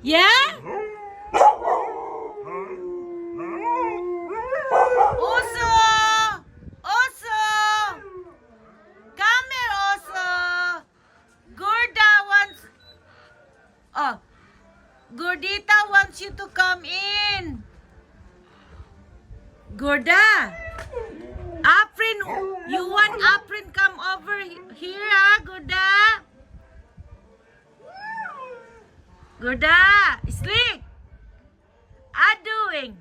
Yeah? Oso! Oso! Come here, Oso! Gorda wants... Oh, Gordita wants you to come in. Gorda! Aprin, you want Aprin come over here, ha, Gorda? Gorda, sleep. Doing?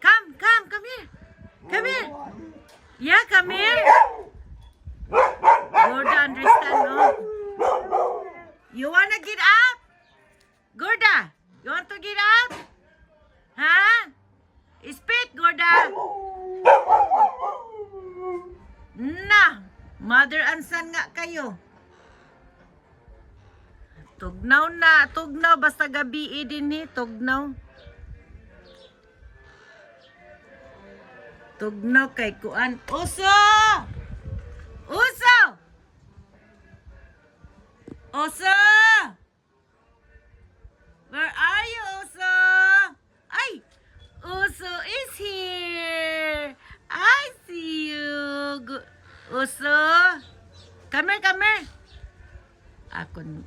Come here. Come here. Yeah, come here. Gorda, understand, no? You wanna get out? Gorda, you want to get out? Huh? Speak, Gorda. Na, mother and son nga kayo. Tugnaw, basta gabi din ni, tugnaw. Tugnaw kay kuan. Uso! Uso! Uso! Where are you, Uso? Ay! Uso is here! I see you! Uso! Come here! Ako